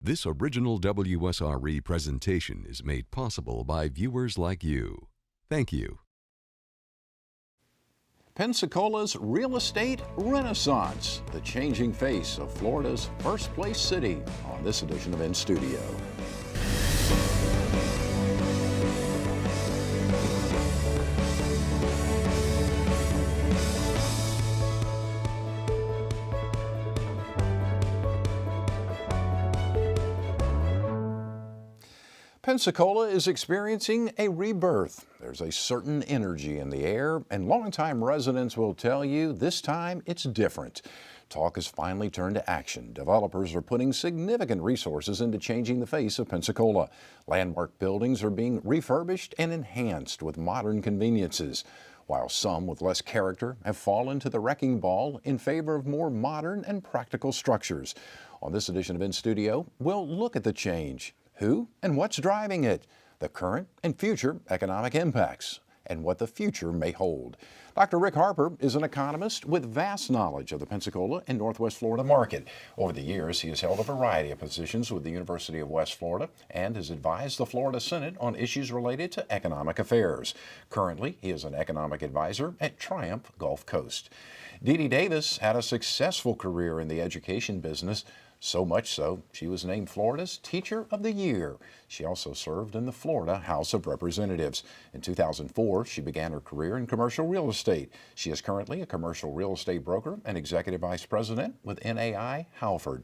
This original WSRE presentation is made possible by viewers like you. Thank you. Pensacola's real estate renaissance, the changing face of Florida's first place city, on this edition of inStudio. Pensacola is experiencing a rebirth. There's a certain energy in the air, and longtime residents will tell you this time it's different. Talk has finally turned to action. Developers are putting significant resources into changing the face of Pensacola. Landmark buildings are being refurbished and enhanced with modern conveniences, while some with less character have fallen to the wrecking ball in favor of more modern and practical structures. On this edition of inStudio, we'll look at the change. Who and what's driving it, the current and future economic impacts, and what the future may hold. Dr. Rick Harper is an economist with vast knowledge of the Pensacola and Northwest Florida market. Over the years, he has held a variety of positions with the University of West Florida and has advised the Florida Senate on issues related to economic affairs. Currently, he is an economic advisor at Triumph Gulf Coast. DeeDee Davis had a successful career in the education business. So much so, she was named Florida's Teacher of the Year. She also served in the Florida House of Representatives. In 2004, she began her career in commercial real estate. She is currently a commercial real estate broker and executive vice president with NAI Halford.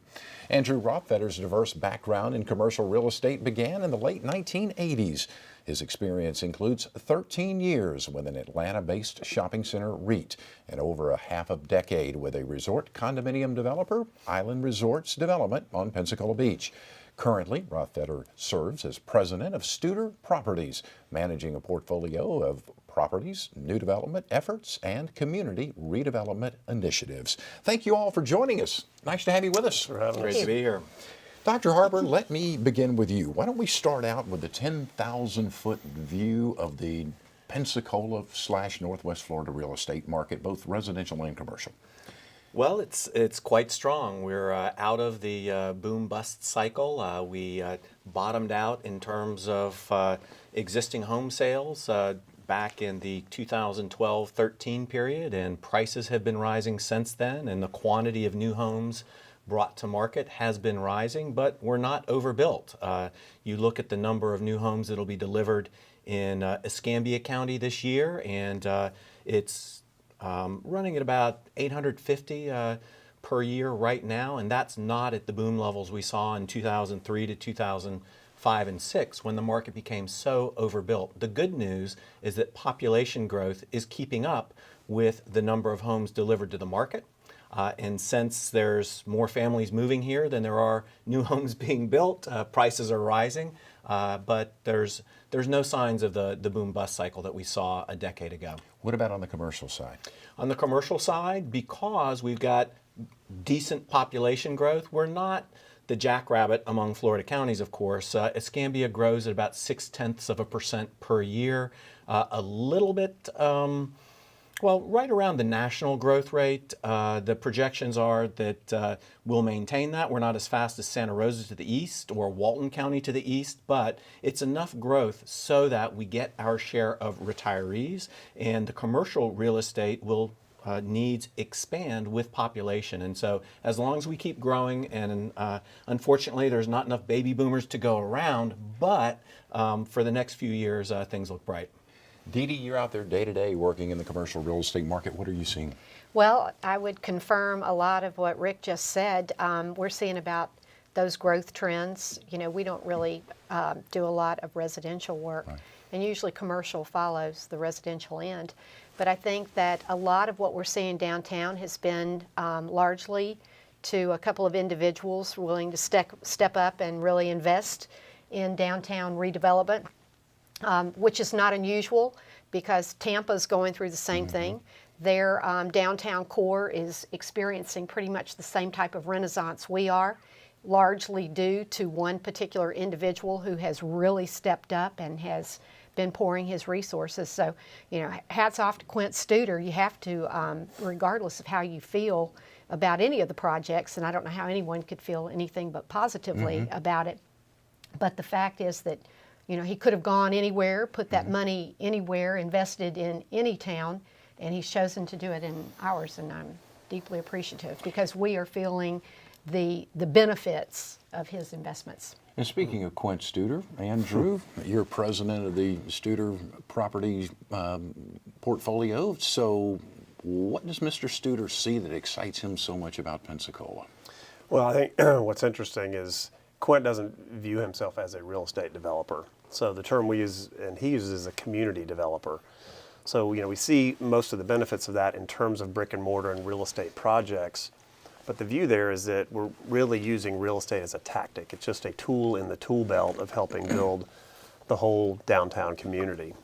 Andrew Rothfeder's diverse background in commercial real estate began in the late 1980s. His experience includes 13 years with an Atlanta-based shopping center REIT and over a half a decade with a resort condominium developer, Island Resorts Development on Pensacola Beach. Currently, Rothfeder serves as president of Studer Properties, managing a portfolio of properties, new development efforts, and community redevelopment initiatives. Thank you all for joining us. Nice to have you with us. Great to be here. Dr. Harper, let me begin with you. Why don't we start out with the 10,000-foot view of the Pensacola/Northwest Florida real estate market, both residential and commercial? Well, it's quite strong. We're out of the boom-bust cycle. We bottomed out in terms of existing home sales back in the 2012-13 period, and prices have been rising since then, and the quantity of new homes brought to market has been rising, but we're not overbuilt. You look at the number of new homes that will be delivered in Escambia County this year, and it's running at about 850 per year right now, and that's not at the boom levels we saw in 2003 to 2005 and 6 when the market became so overbuilt. The good news is that population growth is keeping up with the number of homes delivered to the market. And since there's more families moving here than there are new homes being built, prices are rising, but there's no signs of the boom-bust cycle that we saw a decade ago. What about on the commercial side? On the commercial side, because we've got decent population growth, we're not the jackrabbit among Florida counties, of course. Escambia grows at about 0.6% per year, a little bit well, right around the national growth rate. The projections are that we'll maintain that. We're not as fast as Santa Rosa to the east or Walton County to the east, but it's enough growth so that we get our share of retirees, and the commercial real estate will needs expand with population. And so as long as we keep growing, and unfortunately there's not enough baby boomers to go around, but for the next few years things look bright. DeeDee, you're out there day to day working in the commercial real estate market. What are you seeing? Well, I would confirm a lot of what Rick just said. We're seeing about those growth trends. You know, we don't really do a lot of residential work, right, and usually commercial follows the residential end. But I think that a lot of what we're seeing downtown has been largely to a couple of individuals willing to step up and really invest in downtown redevelopment. Which is not unusual because Tampa's going through the same thing. Their downtown core is experiencing pretty much the same type of renaissance we are, largely due to one particular individual who has really stepped up and has been pouring his resources. So, you know, hats off to Quint Studer. You have to, regardless of how you feel, about any of the projects, and I don't know how anyone could feel anything but positively about it. But the fact is that, you know, he could have gone anywhere, put that money anywhere, invested in any town, and he's chosen to do it in ours, and I'm deeply appreciative because we are feeling the benefits of his investments. And speaking of Quint Studer, Andrew, you're president of the Studer Property portfolio. So what does Mr. Studer see that excites him so much about Pensacola? Well, I think what's interesting is Quint doesn't view himself as a real estate developer. So the term we use, and he uses, is a community developer. So, you know, we see most of the benefits of that in terms of brick and mortar and real estate projects. But the view there is that we're really using real estate as a tactic. It's just a tool in the tool belt of helping build the whole downtown community.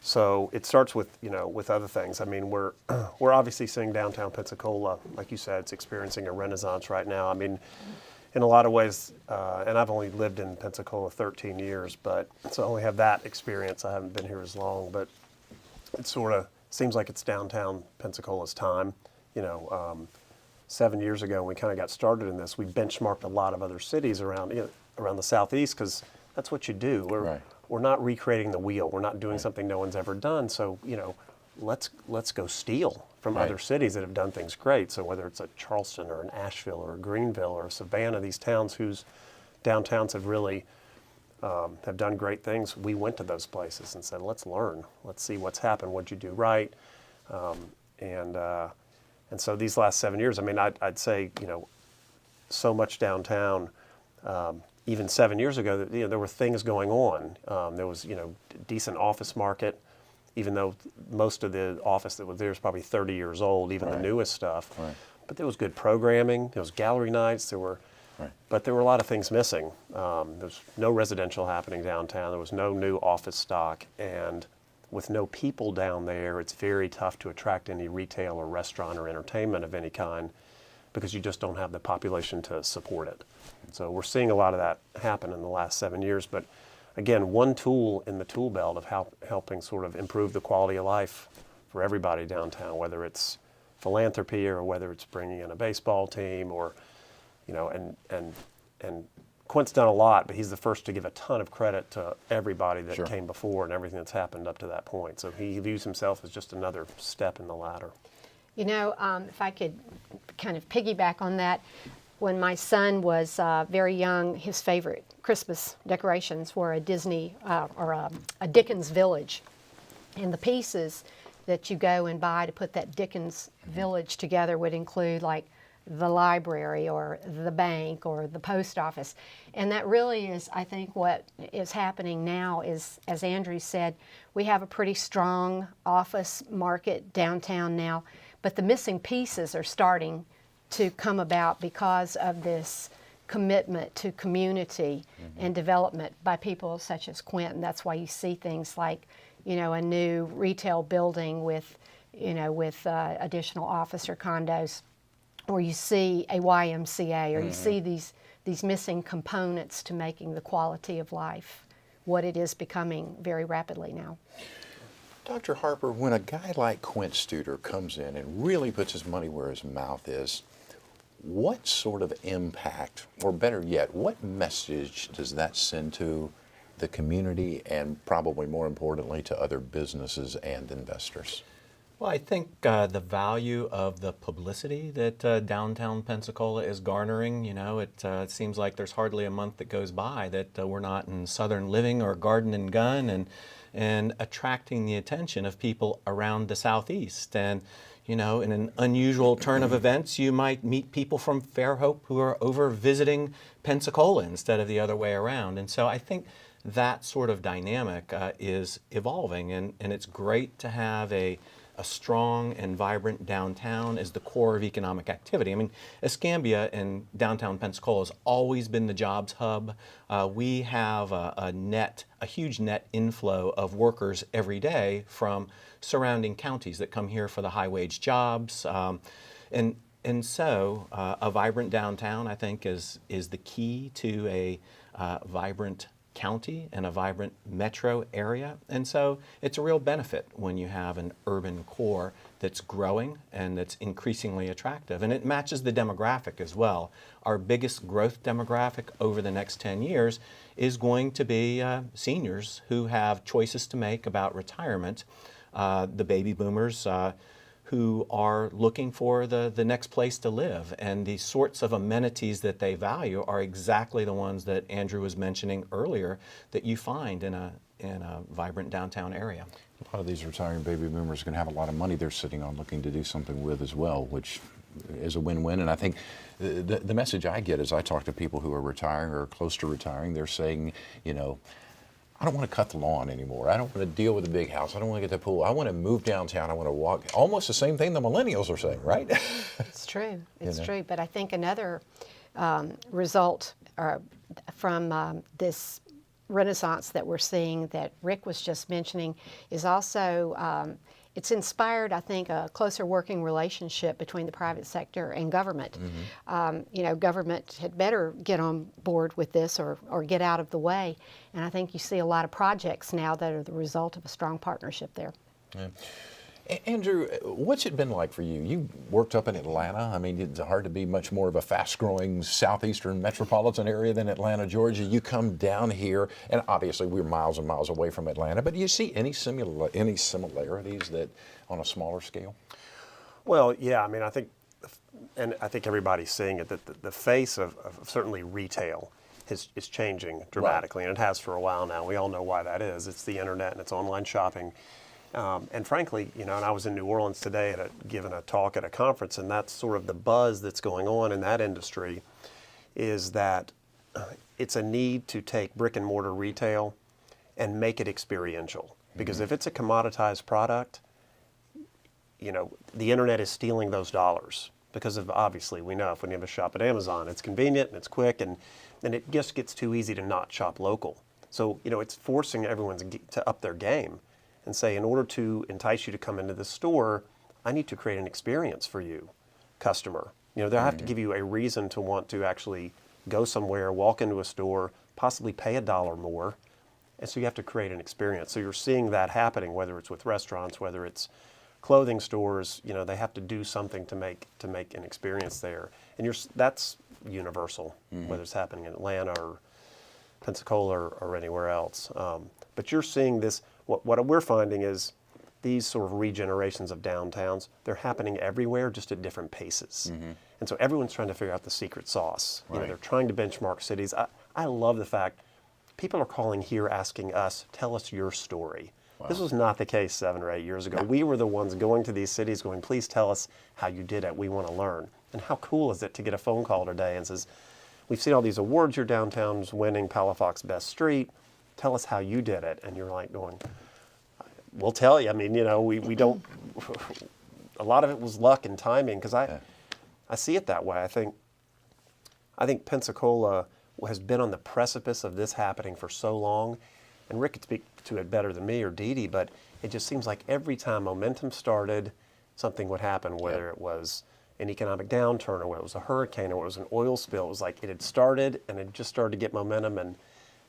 So it starts with, you know, with other things. I mean, we're obviously seeing downtown Pensacola, like you said, it's experiencing a renaissance right now. I mean, in a lot of ways, and I've only lived in Pensacola 13 years, but so I only have that experience. I haven't been here as long, but it sort of seems like it's downtown Pensacola's time. You know, 7 years ago, when we kind of got started in this, we benchmarked a lot of other cities around, you know, around the southeast, because that's what you do. We're not recreating the wheel. We're not doing something no one's ever done. So, you know, let's go steal from other cities that have done things great. So whether it's a Charleston or an Asheville or a Greenville or a Savannah, these towns whose downtowns have really have done great things, we went to those places and said, let's learn. Let's see what's happened. What'd you do right? And so these last 7 years, I mean, I'd say, you know, so much downtown. Even 7 years ago, that, you know, there were things going on. There was, you know, decent office market, even though most of the office that was there is probably 30 years old, even the newest stuff. But there was good programming. There was gallery nights. There were, but there were a lot of things missing. There was no residential happening downtown. There was no new office stock, and with no people down there, it's very tough to attract any retail or restaurant or entertainment of any kind, because you just don't have the population to support it. So we're seeing a lot of that happen in the last 7 years. But again, one tool in the tool belt of helping sort of improve the quality of life for everybody downtown, whether it's philanthropy or whether it's bringing in a baseball team, or, you know, and Quint's done a lot, but he's the first to give a ton of credit to everybody that came before and everything that's happened up to that point. So he views himself as just another step in the ladder. You know, if I could kind of piggyback on that, when my son was very young, his favorite Christmas decorations were a Disney or a Dickens village. And the pieces that you go and buy to put that Dickens village together would include like the library or the bank or the post office. And that really is, I think, what is happening now is, as Andrew said, we have a pretty strong office market downtown now, but the missing pieces are starting to come about because of this commitment to community and development by people such as Quint. And that's why you see things like, you know, a new retail building with, you know, with additional office or condos, or you see a YMCA, or you see these missing components to making the quality of life what it is becoming very rapidly now. Dr. Harper, when a guy like Quint Studer comes in and really puts his money where his mouth is, what sort of impact, or better yet, what message does that send to the community and probably more importantly to other businesses and investors? Well, I think the value of the publicity that downtown Pensacola is garnering, you know, it seems like there's hardly a month that goes by that we're not in Southern Living or Garden and Gun, and attracting the attention of people around the Southeast. And, you know, in an unusual turn of events, you might meet people from Fairhope who are over visiting Pensacola instead of the other way around. And so I think that sort of dynamic is evolving, and it's great to have a strong and vibrant downtown as the core of economic activity. I mean, Escambia in downtown Pensacola has always been the jobs hub. We have a huge net inflow of workers every day from surrounding counties that come here for the high-wage jobs. And so a vibrant downtown, I think, is the key to a vibrant county and a vibrant metro area. And so it's a real benefit when you have an urban core that's growing and that's increasingly attractive. And it matches the demographic as well. Our biggest growth demographic over the next 10 years is going to be seniors who have choices to make about retirement. The baby boomers who are looking for the next place to live. And the sorts of amenities that they value are exactly the ones that Andrew was mentioning earlier that you find in a vibrant downtown area. A lot of these retiring baby boomers are going to have a lot of money they're sitting on looking to do something with as well, which is a win-win. And I think the message I get as I talk to people who are retiring or close to retiring, they're saying, you know, I don't want to cut the lawn anymore. I don't want to deal with the big house. I don't want to get the pool. I want to move downtown. I want to walk. Almost the same thing the millennials are saying, right? It's true. It's You know? true. But I think another result from this renaissance that we're seeing that Rick was just mentioning is also it's inspired, I think, a closer working relationship between the private sector and government. You know, government had better get on board with this or get out of the way. And I think you see a lot of projects now that are the result of a strong partnership there. Yeah. Andrew, what's it been like for you? You worked up in Atlanta. I mean, it's hard to be much more of a fast-growing southeastern metropolitan area than Atlanta, Georgia. You come down here, and obviously we're miles and miles away from Atlanta, but do you see any similarities that on a smaller scale? Well, yeah, I mean, I think everybody's seeing it, that the face of certainly retail is changing dramatically, and it has for a while now. We all know why that is. It's the internet and it's online shopping. And frankly, you know, and I was in New Orleans today giving a talk at a conference, and that's sort of the buzz that's going on in that industry is that it's a need to take brick and mortar retail and make it experiential. Because if it's a commoditized product, you know, the internet is stealing those dollars because of, obviously, we know if when you have a shop at Amazon, it's convenient and it's quick, and it just gets too easy to not shop local. So, you know, it's forcing everyone to up their game and say, in order to entice you to come into the store, I need to create an experience for you, customer. You know, they'll have to give you a reason to want to actually go somewhere, walk into a store, possibly pay $1 more. And so you have to create an experience. So you're seeing that happening, whether it's with restaurants, whether it's clothing stores, you know, they have to do something to make an experience there. And that's universal, whether it's happening in Atlanta or Pensacola or anywhere else. But you're seeing this. What we're finding is these sort of regenerations of downtowns, they're happening everywhere, just at different paces. And so everyone's trying to figure out the secret sauce. You know, they're trying to benchmark cities. I love the fact people are calling here asking us, tell us your story. Wow. This was not the case 7 or 8 years ago. No. We were the ones going to these cities going, please tell us how you did it. We want to learn. And how cool is it to get a phone call today and says, we've seen all these awards your downtown's winning, Palafox Best Street. Tell us how you did it. And you're like going, we'll tell you. I mean, you know, we don't, a lot of it was luck and timing because I see it that way. I think Pensacola has been on the precipice of this happening for so long, and Rick could speak to it better than me or DeeDee, but it just seems like every time momentum started, something would happen, whether it was an economic downturn or whether it was a hurricane or it was an oil spill. It was like it had started and it just started to get momentum, and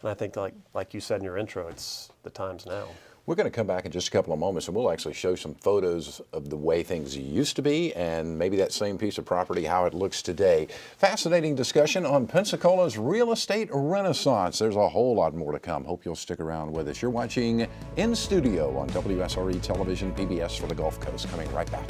I think like you said in your intro, it's the times now. We're going to come back in just a couple of moments, and we'll actually show some photos of the way things used to be and maybe that same piece of property, how it looks today. Fascinating discussion on Pensacola's real estate renaissance. There's a whole lot more to come. Hope you'll stick around with us. You're watching inStudio on WSRE Television, PBS for the Gulf Coast. Coming right back.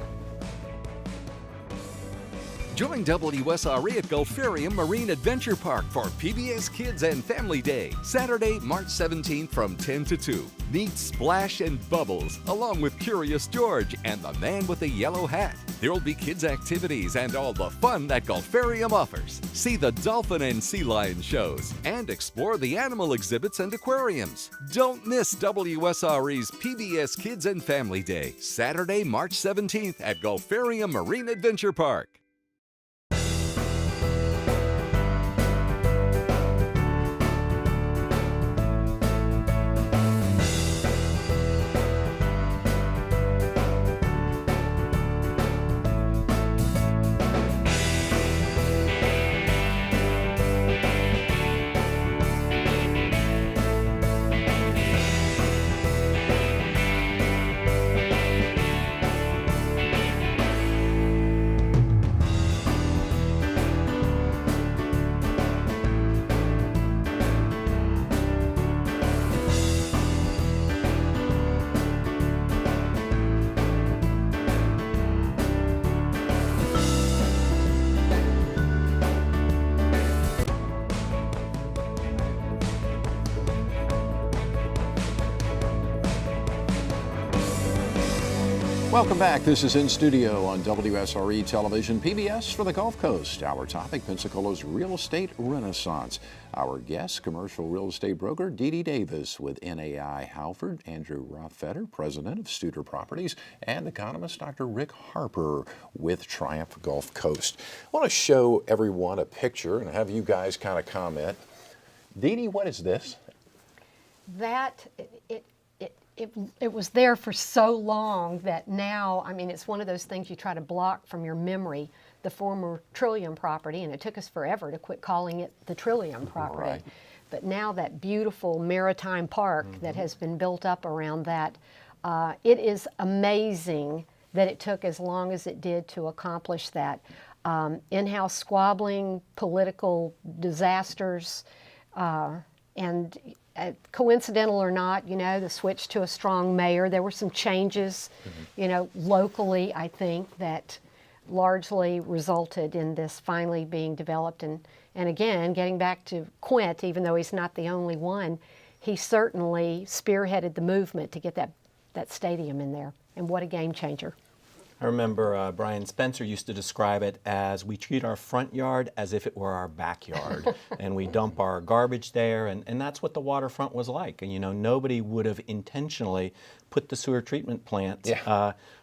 Join WSRE at Gulfarium Marine Adventure Park for PBS Kids and Family Day, Saturday, March 17th from 10 to 2. Meet Splash and Bubbles, along with Curious George and the man with the yellow hat. There'll be kids' activities and all the fun that Gulfarium offers. See the dolphin and sea lion shows and explore the animal exhibits and aquariums. Don't miss WSRE's PBS Kids and Family Day, Saturday, March 17th at Gulfarium Marine Adventure Park. Welcome back. This is In Studio on WSRE Television, PBS for the Gulf Coast. Our topic, Pensacola's real estate renaissance. Our guest, commercial real estate broker DeeDee Davis with NAI Halford, Andrew Rothfeder, president of Studer Properties, and economist Dr. Rick Harper with Triumph Gulf Coast. I want to show everyone a picture and have you guys kind of comment. DeeDee, what is this? It was there for so long that now, I mean, it's one of those things you try to block from your memory, the former Trillium property, and it took us forever to quit calling it the Trillium property. Right. But now that beautiful maritime park that has been built up around that, it is amazing that it took as long as it did to accomplish that. In-house squabbling, political disasters, and coincidental or not, you know, the switch to a strong mayor, there were some changes, you know, locally, I think, that largely resulted in this finally being developed. And again, getting back to Quint, even though he's not the only one, he certainly spearheaded the movement to get that stadium in there. And what a game changer. I remember Brian Spencer used to describe it as we treat our front yard as if it were our backyard, and we dump our garbage there, and that's what the waterfront was like. And you know, nobody would have intentionally put the sewer treatment plant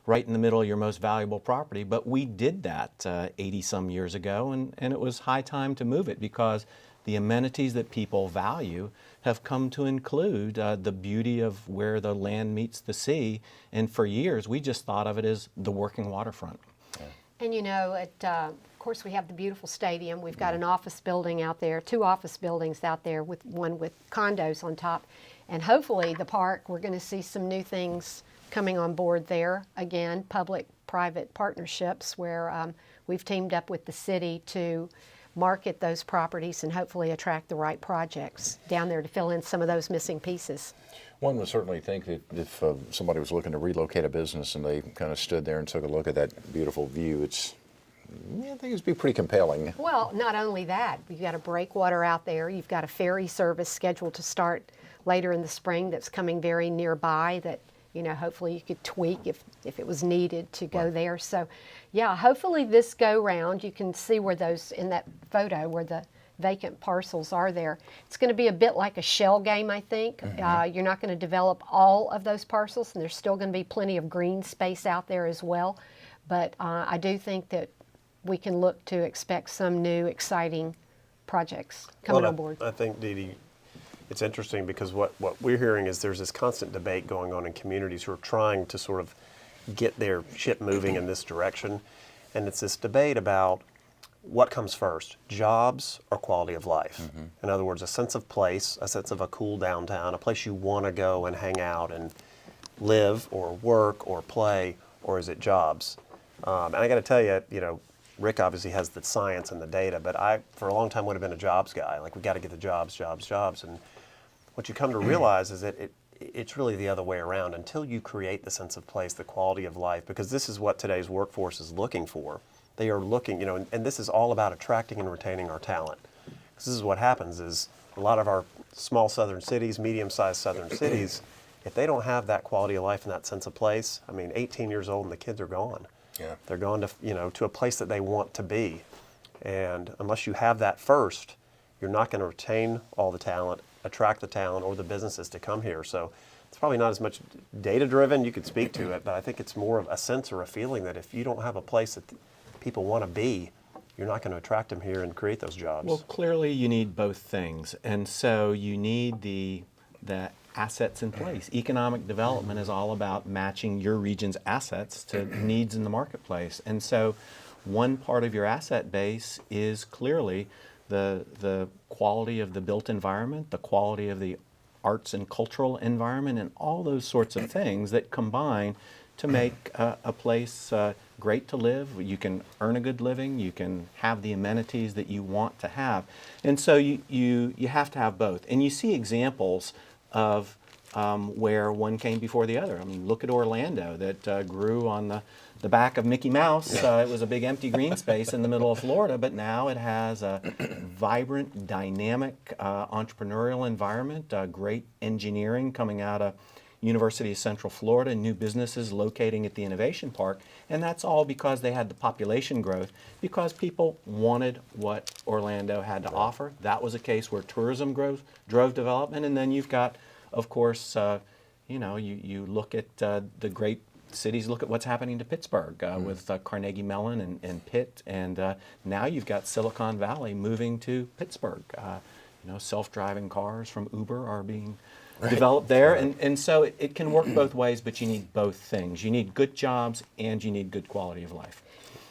right in the middle of your most valuable property, but we did that 80-some years ago, and it was high time to move it because the amenities that people value have come to include the beauty of where the land meets the sea. And for years, we just thought of it as the working waterfront. Yeah. And you know, of course, we have the beautiful stadium. We've got an office building out there, 2 office buildings out there, with one with condos on top. And hopefully the park, we're going to see some new things coming on board there. Again, public-private partnerships where we've teamed up with the city to market those properties and hopefully attract the right projects down there to fill in some of those missing pieces. One would certainly think that if somebody was looking to relocate a business and they kind of stood there and took a look at that beautiful view, I think it'd be pretty compelling. Well, not only that, you've got a breakwater out there, you've got a ferry service scheduled to start later in the spring that's coming very nearby that, you know, hopefully you could tweak if it was needed to go there. So, yeah, hopefully this go-round, you can see where those, in that photo, where the vacant parcels are there. It's going to be a bit like a shell game, I think. You're not going to develop all of those parcels, and there's still going to be plenty of green space out there as well. But I do think that we can look to expect some new, exciting projects coming on board. I think, DeeDee, it's interesting because what we're hearing is there's this constant debate going on in communities who are trying to sort of get their ship moving in this direction. And it's this debate about what comes first, jobs or quality of life. In other words, a sense of place, a sense of a cool downtown, a place you want to go and hang out and live or work or play, or is it jobs? And I got to tell you, you know, Rick obviously has the science and the data, but I, for a long time, would have been a jobs guy. Like, we got to get the jobs. And what you come to realize is that it's really the other way around. Until you create the sense of place, the quality of life, because this is what today's workforce is looking for. They are looking, you know, and this is all about attracting and retaining our talent. This is what happens is a lot of our small southern cities, medium-sized southern cities, if they don't have that quality of life and that sense of place, I mean, 18 years old and the kids are gone. Yeah. They're going to, you know, to a place that they want to be. And unless you have that first, you're not going to retain all the talent, attract the talent or the businesses to come here. So it's probably not as much data-driven, you could speak to it, but I think it's more of a sense or a feeling that if you don't have a place that people want to be, you're not going to attract them here and create those jobs. Well, clearly you need both things. And so you need the assets in place. Economic development is all about matching your region's assets to needs in the marketplace. And so one part of your asset base is clearly the quality of the built environment, the quality of the arts and cultural environment, and all those sorts of things that combine to make a place great to live. You can earn a good living, you can have the amenities that you want to have. And so you have to have both. And you see examples of where one came before the other. I mean, look at Orlando that grew on the back of Mickey Mouse. It was a big empty green space in the middle of Florida, but now it has a vibrant, dynamic entrepreneurial environment, great engineering coming out of University of Central Florida, new businesses locating at the Innovation Park, and that's all because they had the population growth, because people wanted what Orlando had to offer. That was a case where tourism growth drove development, and then you've got, of course, you look at the great cities, look at what's happening to Pittsburgh with Carnegie Mellon and Pitt, and now you've got Silicon Valley moving to Pittsburgh. Self-driving cars from Uber are being developed there, and so it can work both ways, but you need both things. You need good jobs and you need good quality of life.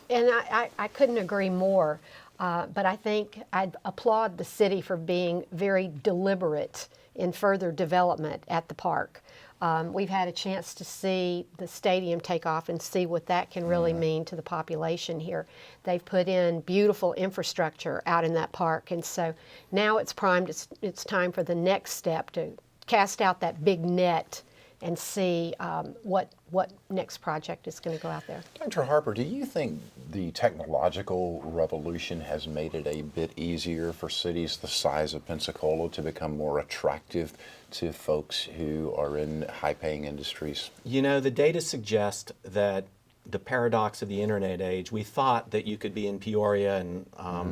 And I couldn't agree more, but I think I'd applaud the city for being very deliberate in further development at the park. We've had a chance to see the stadium take off and see what that can really mean to the population here. They've put in beautiful infrastructure out in that park, and so now it's primed. It's time for the next step to cast out that big net and see what next project is going to go out there. Dr. Harper, do you think the technological revolution has made it a bit easier for cities the size of Pensacola to become more attractive to folks who are in high-paying industries? The data suggest that the paradox of the internet age, we thought that you could be in Peoria and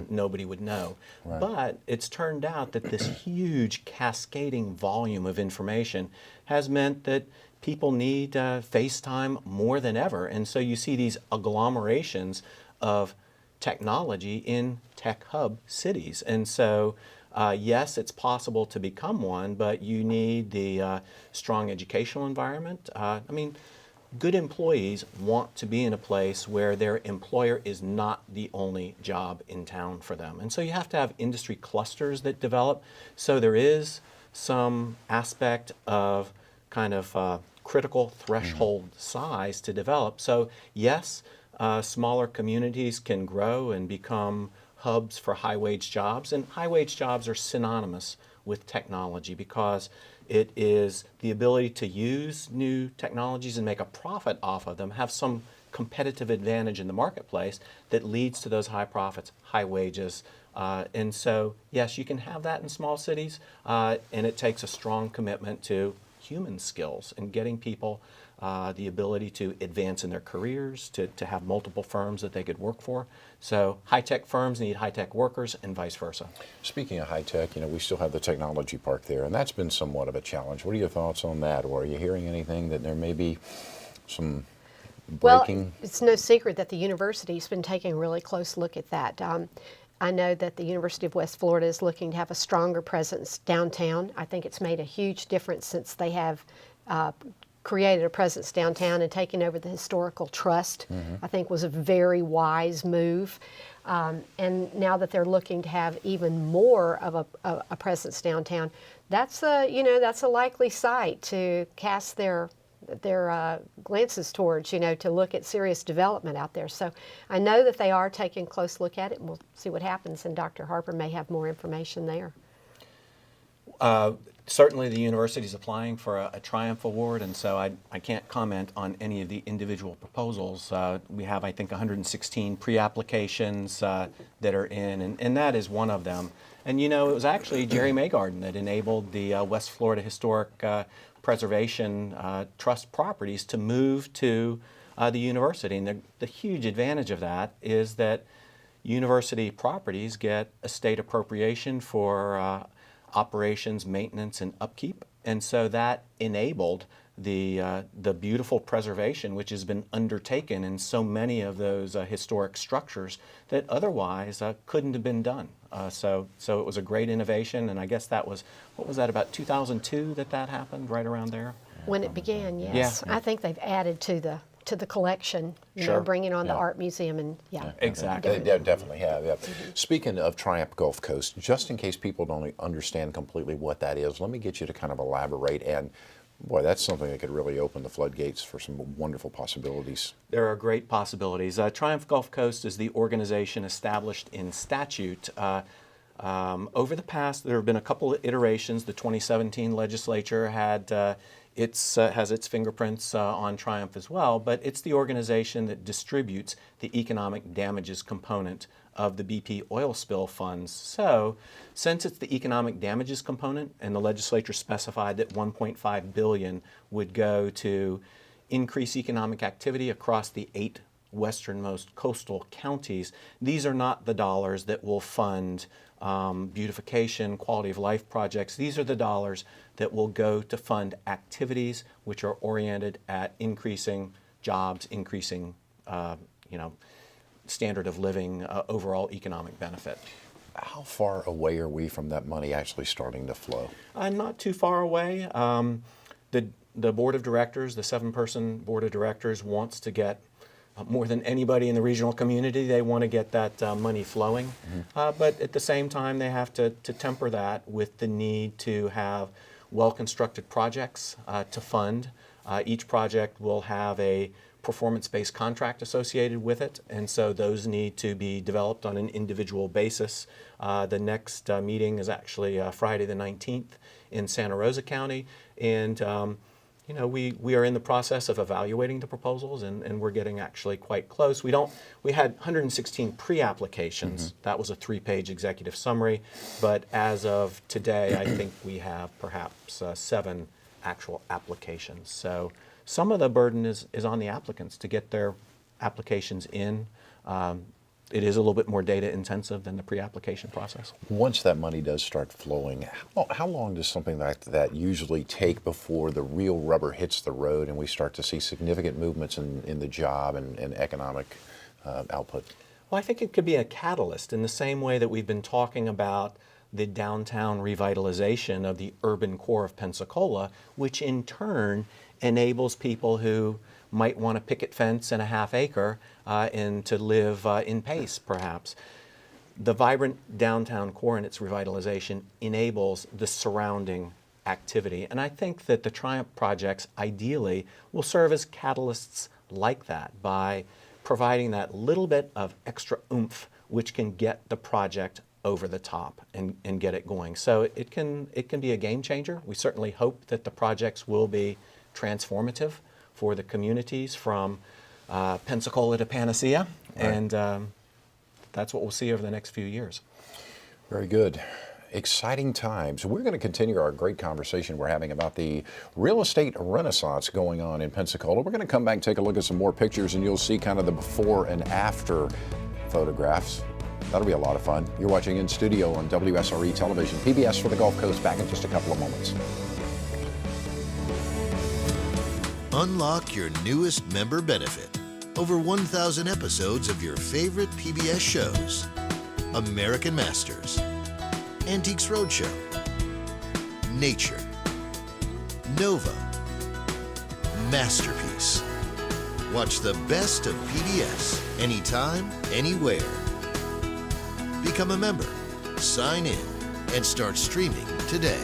nobody would know. Right. But it's turned out that this huge cascading volume of information has meant that people need FaceTime more than ever. And so you see these agglomerations of technology in tech hub cities. And so yes, it's possible to become one, but you need the strong educational environment. Good employees want to be in a place where their employer is not the only job in town for them. And so you have to have industry clusters that develop. So there is some aspect of kind of critical threshold size to develop. So yes, smaller communities can grow and become hubs for high-wage jobs. And high-wage jobs are synonymous with technology because it is the ability to use new technologies and make a profit off of them, have some competitive advantage in the marketplace that leads to those high profits, high wages. And so, yes, you can have that in small cities, and it takes a strong commitment to human skills and getting people the ability to advance in their careers, to have multiple firms that they could work for. So high-tech firms need high-tech workers and vice versa. Speaking of high-tech, we still have the technology park there, and that's been somewhat of a challenge. What are your thoughts on that? Or are you hearing anything that there may be some breaking? Well, it's no secret that the university's been taking a really close look at that. I know that the University of West Florida is looking to have a stronger presence downtown. I think it's made a huge difference since they have created a presence downtown and taking over the historical trust. I think was a very wise move. And now that they're looking to have even more of a presence downtown, that's a likely site to cast their glances towards, to look at serious development out there. So I know that they are taking a close look at it, and we'll see what happens, and Dr. Harper may have more information there. Certainly the university is applying for a Triumph Award, and so I can't comment on any of the individual proposals. We have, I think, 116 pre-applications that are in, and that is one of them. And it was actually Jerry Maygarden that enabled the West Florida Historic Preservation Trust properties to move to the university. And the huge advantage of that is that university properties get a state appropriation for operations, maintenance, and upkeep, and so that enabled the beautiful preservation which has been undertaken in so many of those historic structures that otherwise couldn't have been done. So it was a great innovation, and I guess that was, what was that, about 2002 that happened, right around there? When it began, yes. Yeah. I think they've added to the collection, bringing on the art museum, and exactly. They definitely have. Yeah. Speaking of Triumph Gulf Coast, just in case people don't understand completely what that is, let me get you to kind of elaborate. And boy, that's something that could really open the floodgates for some wonderful possibilities. There are great possibilities. Triumph Gulf Coast is the organization established in statute. Over the past, there have been a couple of iterations. The 2017 legislature had has its fingerprints on Triumph as well, but it's the organization that distributes the economic damages component of the BP oil spill funds. So since it's the economic damages component, and the legislature specified that $1.5 billion would go to increase economic activity across the 8 westernmost coastal counties, these are not the dollars that will fund beautification, quality of life projects. These are the dollars that will go to fund activities which are oriented at increasing jobs, increasing standard of living, overall economic benefit. How far away are we from that money actually starting to flow? Not too far away. The board of directors, the 7-person board of directors, wants to get more than anybody in the regional community. They want to get that money flowing. But at the same time, they have to temper that with the need to have well-constructed projects to fund. Each project will have a performance-based contract associated with it, and so those need to be developed on an individual basis. The next meeting is actually Friday the 19th in Santa Rosa County, and we are in the process of evaluating the proposals, and we're getting actually quite close. We had 116 pre-applications. That was a 3-page executive summary, but as of today, I think we have perhaps 7 actual applications. So some of the burden is on the applicants to get their applications in. It is a little bit more data intensive than the pre-application process. Once that money does start flowing, how long does something like that usually take before the real rubber hits the road and we start to see significant movements in the job and economic output? Well, I think it could be a catalyst in the same way that we've been talking about the downtown revitalization of the urban core of Pensacola, which in turn enables people who might want a picket fence and a half acre and to live in Pace, perhaps. The vibrant downtown core and its revitalization enables the surrounding activity. And I think that the Triumph projects ideally will serve as catalysts like that by providing that little bit of extra oomph which can get the project over the top and get it going. So it can be a game changer. We certainly hope that the projects will be transformative for the communities from Pensacola to Panacea, right. And that's what we'll see over the next few years. Very good. Exciting times. We're going to continue our great conversation we're having about the real estate renaissance going on in Pensacola. We're going to come back and take a look at some more pictures, and you'll see kind of the before and after photographs. That'll be a lot of fun. You're watching inStudio on WSRE television. PBS for the Gulf Coast, back in just a couple of moments. Unlock your newest member benefit. Over 1,000 episodes of your favorite PBS shows. American Masters, Antiques Roadshow, Nature, Nova, Masterpiece. Watch the best of PBS anytime, anywhere. Become a member, sign in, and start streaming today.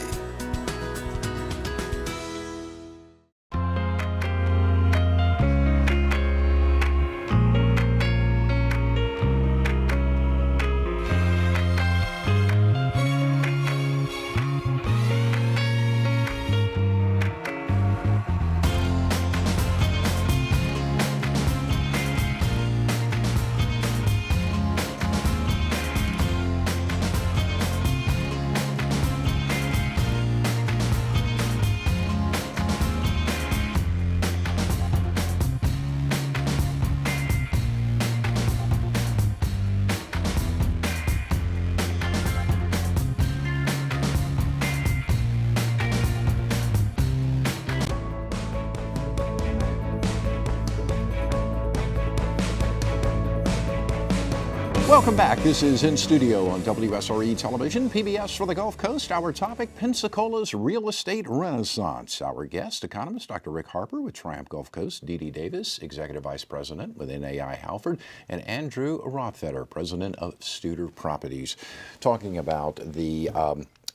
Welcome back. This is inStudio on WSRE television, PBS for the Gulf Coast. Our topic, Pensacola's real estate renaissance. Our guest, economist Dr. Rick Harper with Triumph Gulf Coast, DeeDee Davis, Executive Vice President with NAI Halford, and Andrew Rothfeder, President of Studer Properties, talking about the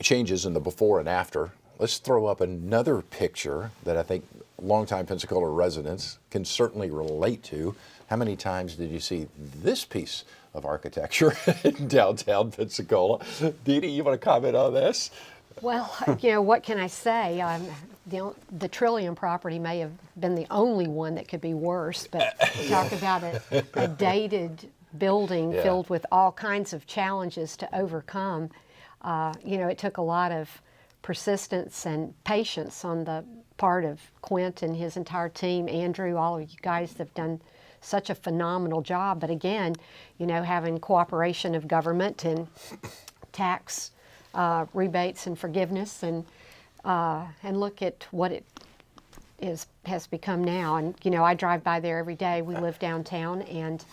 changes in the before and after. Let's throw up another picture that I think longtime Pensacola residents can certainly relate to. How many times did you see this piece of architecture in downtown Pensacola? DeeDee, you want to comment on this? Well, what can I say? The Trillium property may have been the only one that could be worse, but talk about a dated building Yeah. filled with all kinds of challenges to overcome. It took a lot of persistence and patience on the part of Quint and his entire team. Andrew, all of you guys have done such a phenomenal job. But again, having cooperation of government and tax rebates and forgiveness, and look at what it has become now. And I drive by there every day. We live downtown, and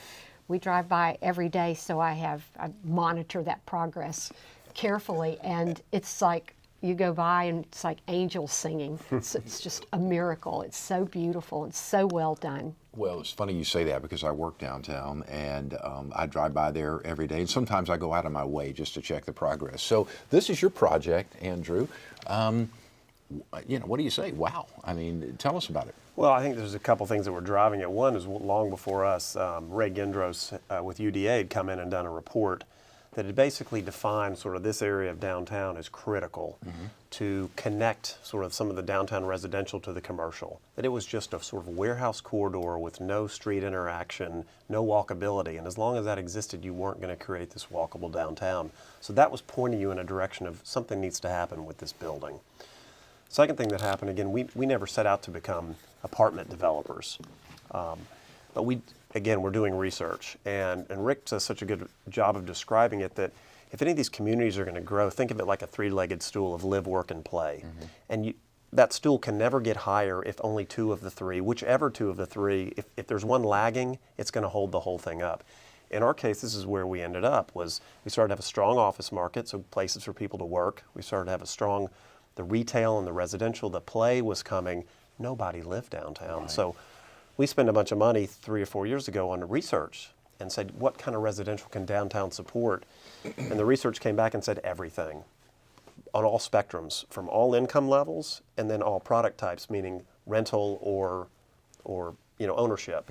we drive by every day. So I monitor that progress carefully, and it's like you go by and it's like angels singing. It's just a miracle. It's so beautiful and so well done. Well, it's funny you say that because I work downtown and I drive by there every day. And sometimes I go out of my way just to check the progress. So this is your project, Andrew. What do you say? Wow. I mean, tell us about it. Well, I think there's a couple things that were driving it. One is long before us, Ray Gendros with UDA had come in and done a report that had basically defined sort of this area of downtown as critical to connect sort of some of the downtown residential to the commercial. That it was just a sort of warehouse corridor with no street interaction, no walkability. And as long as that existed, you weren't going to create this walkable downtown. So that was pointing you in a direction of something needs to happen with this building. Second thing that happened, again, we never set out to become apartment developers. But we're doing research. And Rick does such a good job of describing it that if any of these communities are going to grow, think of it like a three-legged stool of live, work, and play. And that stool can never get higher if only two of the three, whichever two of the three, if there's one lagging, it's going to hold the whole thing up. In our case, this is where we ended up, was we started to have a strong office market, so places for people to work. We started to have the retail and the residential, the play was coming. Nobody lived downtown. Right. So we spent a bunch of money 3 or 4 years ago on research and said, what kind of residential can downtown support? And the research came back and said everything on all spectrums, from all income levels and then all product types, meaning rental or ownership.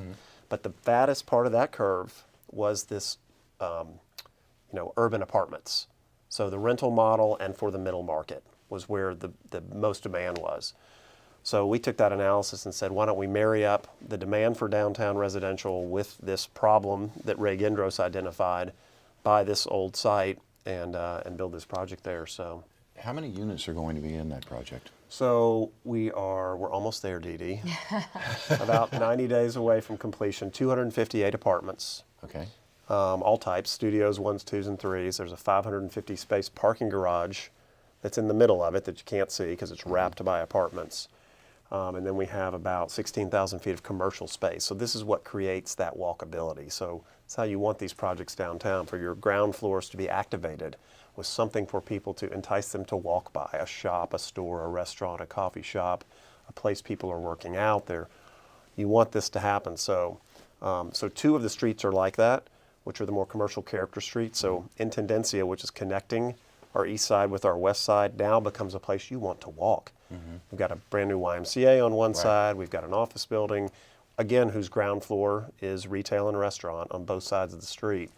But the fattest part of that curve was this, urban apartments. So the rental model and for the middle market was where the most demand was. So we took that analysis and said, why don't we marry up the demand for downtown residential with this problem that Ray Gendros identified, buy this old site and build this project there. So, how many units are going to be in that project? So we're almost there, DeeDee. About 90 days away from completion. 258 apartments. Okay. All types, studios, 1s, 2s, and 3s. There's a 550 space parking garage that's in the middle of it that you can't see because it's wrapped by apartments. And then we have about 16,000 feet of commercial space. So this is what creates that walkability. So it's how you want these projects downtown, for your ground floors to be activated with something for people to entice them to walk by, a shop, a store, a restaurant, a coffee shop, a place people are working out there. You want this to happen. So 2 of the streets are like that, which are the more commercial character streets. So Intendencia, which is connecting our east side with our west side, now becomes a place you want to walk. We've got a brand new YMCA on one side. We've got an office building, again, whose ground floor is retail and restaurant on both sides of the street.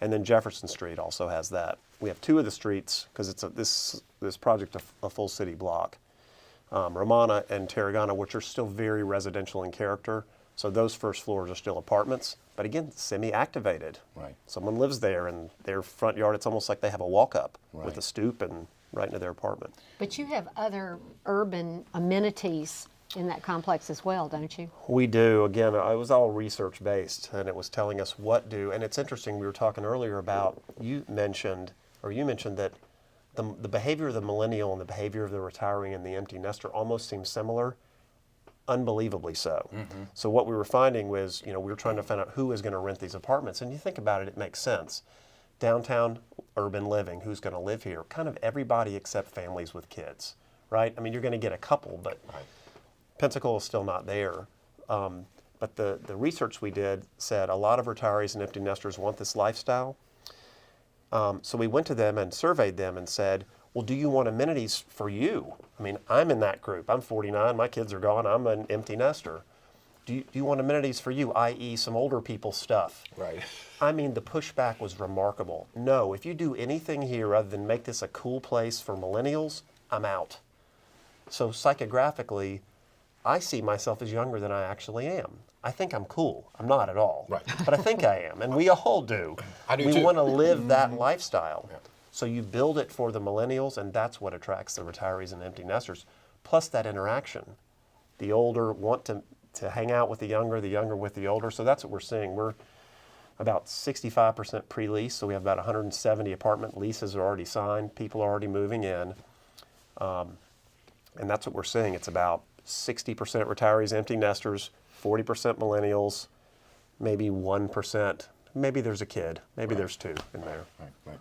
And then Jefferson Street also has that. We have 2 of the streets, because it's this project a full city block. Romana and Tarragona, which are still very residential in character. So those first floors are still apartments, but again, semi-activated. Right. Someone lives there, and their front yard, it's almost like they have a walk-up with a stoop and right into their apartment. But you have other urban amenities in that complex as well, don't you? We do. Again, it was all research-based, and it was telling us and it's interesting, we were talking earlier about, you mentioned that the behavior of the millennial and the behavior of the retiring and the empty nester almost seem similar. Unbelievably so. So what we were finding was, we were trying to find out who is going to rent these apartments. And you think about it, it makes sense. Downtown urban living, who's going to live here? Kind of everybody except families with kids, right? I mean, you're going to get a couple, but Pensacola is still not there. But the research we did said a lot of retirees and empty nesters want this lifestyle. So we went to them and surveyed them and said, well, do you want amenities for you? I mean, I'm in that group. I'm 49, my kids are gone, I'm an empty nester. Do you want amenities for you, i.e. some older people stuff? Right. I mean, the pushback was remarkable. No, if you do anything here other than make this a cool place for millennials, I'm out. So psychographically, I see myself as younger than I actually am. I think I'm cool. I'm not at all. Right. But I think I am, and we all do. I do we too. want to live that lifestyle. Yeah. So you build it for the millennials, and that's what attracts the retirees and empty nesters, plus that interaction. The older want to hang out with the younger with the older. So that's what we're seeing. We're about 65% pre-lease, so we have about 170 apartment leases are already signed. People are already moving in. And that's what we're seeing. It's about 60% retirees, empty nesters, 40% millennials, maybe 1%. Maybe there's a kid. Maybe there's two in there. Right.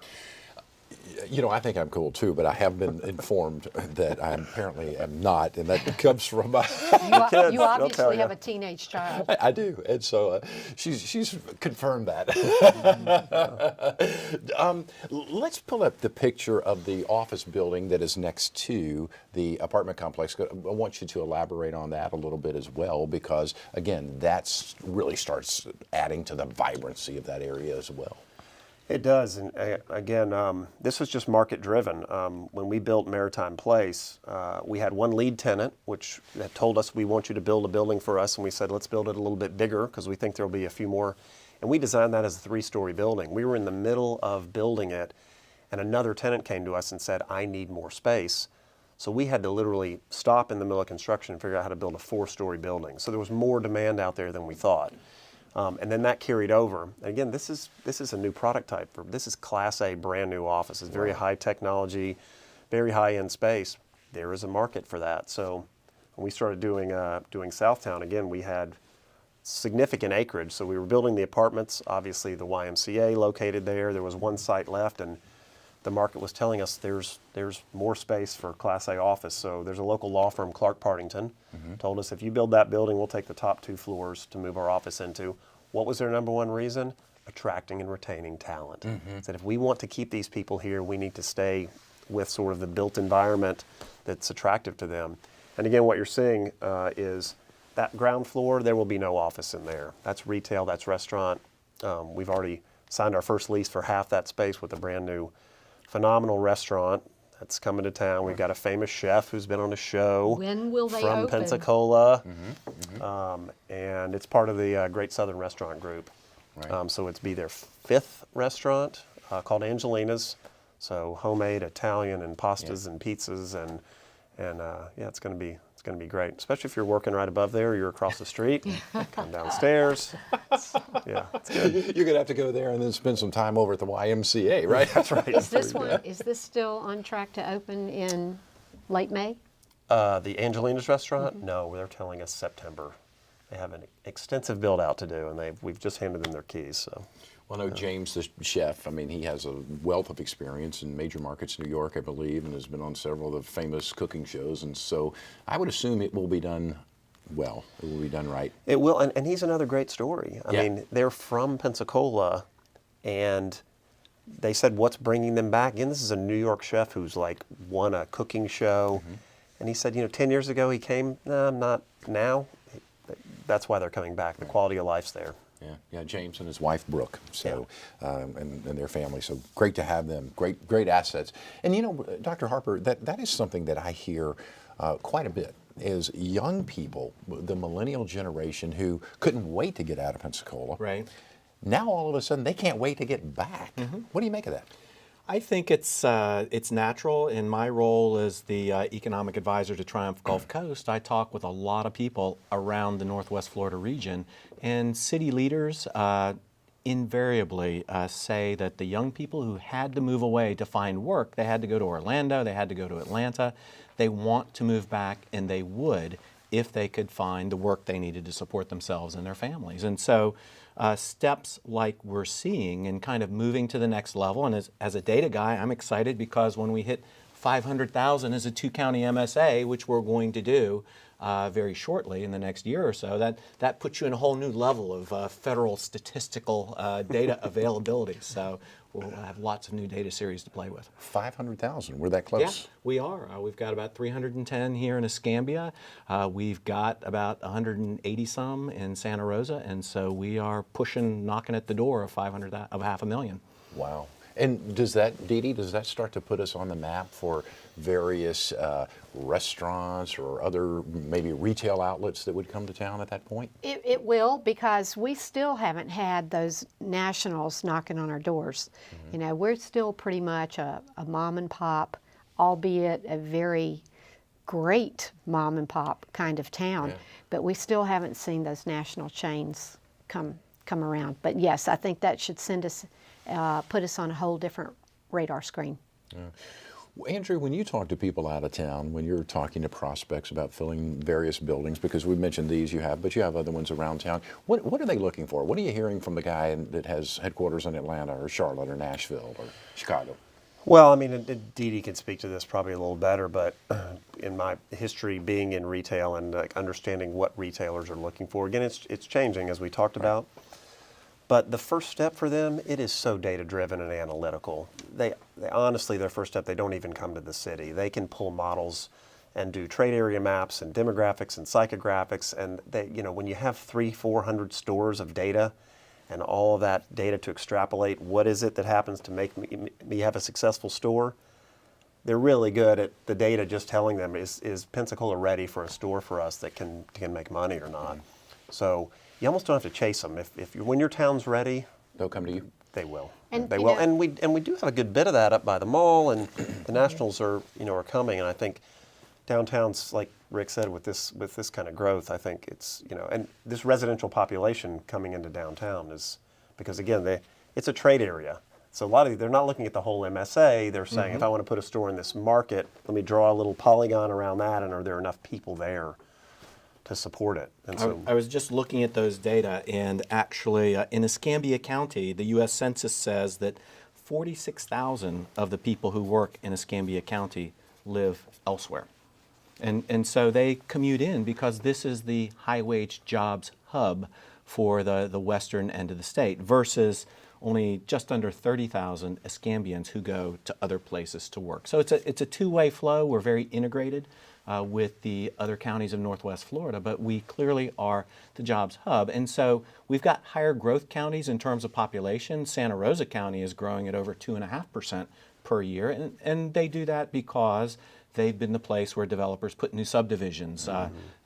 You know, I think I'm cool too, but I have been informed that I apparently am not, and that comes from my. Kids, You they'll tell obviously you. have a teenage child. I do, and so she's confirmed that. Let's pull up the picture of the office building that is next to the apartment complex. I want you to elaborate on that a little bit as well, because again, that's really starts adding to the vibrancy of that area as well. It does, and again, this was just market driven. When we built Maritime Place, we had one lead tenant, which had told us, we want you to build a building for us, and we said, let's build it a little bit bigger, because we think there'll be a few more. And we designed that as a 3-story building. We were in the middle of building it, and another tenant came to us and said, I need more space. So we had to literally stop in the middle of construction and figure out how to build a 4-story building. So there was more demand out there than we thought. And then that carried over. And again, this is a new product type. This is Class A, brand new office. It's very high technology, very high-end space. There is a market for that. So when we started doing Southtown, again, we had significant acreage. So we were building the apartments, obviously the YMCA located there. There was one site left, and the market was telling us there's more space for Class A office. So there's a local law firm, Clark Partington, told us, if you build that building, we'll take the top 2 floors to move our office into. What was their number one reason? Attracting and retaining talent. Said if we want to keep these people here, we need to stay with sort of the built environment that's attractive to them. And again, what you're seeing is that ground floor, there will be no office in there. That's retail, that's restaurant. We've already signed our first lease for half that space with a brand new phenomenal restaurant that's coming to town. We've got a famous chef who's been on a show. When will they from open? Pensacola, and it's part of the Great Southern Restaurant Group. Right. So it's be their 5th restaurant called Angelina's. So homemade Italian and pastas and pizzas and yeah, it's going to be great. Especially if you're working right above there, or you're across the street. Come downstairs. It's good. You're going to have to go there and then spend some time over at the YMCA, right? That's right. Is this still on track to open in late May? The Angelina's restaurant? No, they're telling us September. They have an extensive build out to do, and we've just handed them their keys. So. Well, I know James, the chef, I mean, he has a wealth of experience in major markets, New York, I believe, and has been on several of the famous cooking shows. And so I would assume it will be done well. It will be done right. It will, and he's another great story. I mean, they're from Pensacola, and they said, what's bringing them back? Again, this is a New York chef who's like won a cooking show. And he said, 10 years ago he came, not now. That's why they're coming back. The quality of life's there. Yeah, James and his wife Brooke, so and their family. So great to have them. Great assets. And Dr. Harper, that is something that I hear quite a bit. Is young people, the millennial generation, who couldn't wait to get out of Pensacola. Right. Now all of a sudden they can't wait to get back. What do you make of that? I think it's natural. In my role as the economic advisor to Triumph Gulf Coast, I talk with a lot of people around the Northwest Florida region, and city leaders invariably say that the young people who had to move away to find work, they had to go to Orlando, they had to go to Atlanta, they want to move back, and they would if they could find the work they needed to support themselves and their families. And so steps like we're seeing and kind of moving to the next level, and as a data guy, I'm excited because when we hit 500,000 as a 2-county MSA, which we're going to do very shortly in the next year or so, that puts you in a whole new level of federal statistical data availability. So we'll have lots of new data series to play with. 500,000. We're that close. Yeah, we are. We've got about 310 here in Escambia. We've got about 180 some in Santa Rosa, and so we are knocking at the door of 500,000, of 500,000. Wow. And does that, DeeDee, does that start to put us on the map for various restaurants or other maybe retail outlets that would come to town at that point? It will, because we still haven't had those nationals knocking on our doors. You know, we're still pretty much a mom and pop, albeit a very great mom and pop kind of town, but we still haven't seen those national chains come around. But yes, I think that should send us, put us on a whole different radar screen. Andrew, when you talk to people out of town, when you're talking to prospects about filling various buildings, because we mentioned these you have, but you have other ones around town, what are they looking for? What are you hearing from the guy that has headquarters in Atlanta or Charlotte or Nashville or Chicago? Well, I mean, and DeeDee can speak to this probably a little better, but in my history being in retail and understanding what retailers are looking for, again, it's changing as we talked about. But the first step for them, it is so data-driven and analytical. They honestly, their first step, they don't even come to the city. They can pull models and do trade area maps and demographics and psychographics. And they, you know, when you have 300-400 stores of data and all of that data to extrapolate, what is it that happens to make me have a successful store? They're really good at the data just telling them, is Pensacola ready for a store for us that can make money or not? So you almost don't have to chase them. When your town's ready, They'll come to you? They will. And, they will. And we do have a good bit of that up by the mall, and the nationals are coming. And I think downtown's, like Rick said, with this kind of growth, I think it's and this residential population coming into downtown is because again it's a trade area. So a lot of they're not looking at the whole MSA. They're saying if I want to put a store in this market, let me draw a little polygon around that, and are there enough people there to support it? And so I was just looking at those data, and actually in Escambia County, the U.S. Census says that 46,000 of the people who work in Escambia County live elsewhere. And so they commute in because this is the high-wage jobs hub for the western end of the state versus only just under 30,000 Escambians who go to other places to work. So it's a two-way flow. We're very integrated with the other counties of Northwest Florida, but we clearly are the jobs hub. And so we've got higher growth counties in terms of population. Santa Rosa County is growing at over 2.5% per year, and they do that because they've been the place where developers put new subdivisions.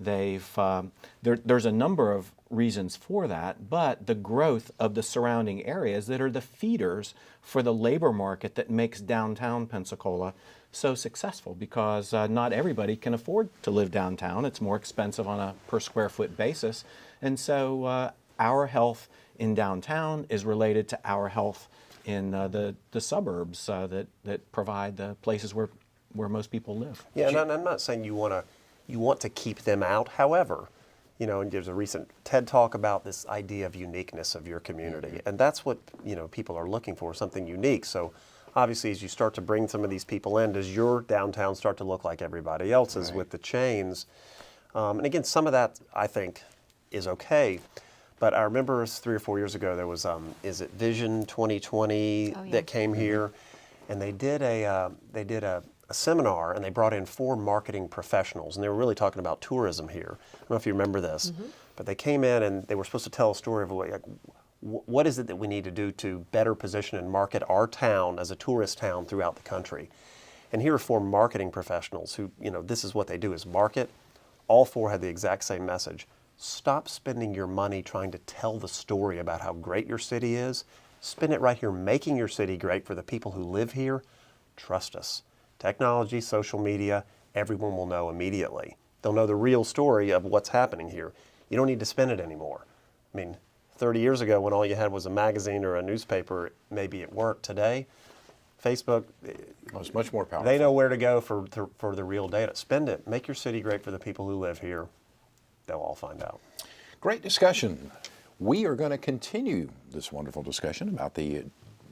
There's a number of reasons for that, but the growth of the surrounding areas that are the feeders for the labor market that makes downtown Pensacola so successful, because not everybody can afford to live downtown. It's more expensive on a per square foot basis. And so our health in downtown is related to our health in the suburbs that provide the places where most people live. Yeah, and I'm not saying you want to keep them out. However, and there's a recent TED Talk about this idea of uniqueness of your community, and that's what people are looking for, something unique. So obviously, as you start to bring some of these people in, does your downtown start to look like everybody else's with the chains? And again, some of that I think is okay. But I remember 3 or 4 years ago there was is it Vision 2020 that came here, and they did a seminar, and they brought in 4 marketing professionals, and they were really talking about tourism here. I don't know if you remember this, but they came in and they were supposed to tell a story of what is it that we need to do to better position and market our town as a tourist town throughout the country. And here are 4 marketing professionals who, this is what they do is market. All 4 had the exact same message. Stop spending your money trying to tell the story about how great your city is. Spend it right here making your city great for the people who live here. Trust us. Technology, social media, everyone will know immediately. They'll know the real story of what's happening here. You don't need to spend it anymore. I mean, 30 years ago when all you had was a magazine or a newspaper, maybe it worked. Today, Facebook, it's much more powerful. They know where to go for the real data. Spend it. Make your city great for the people who live here. They'll all find out. Great discussion. We are going to continue this wonderful discussion about the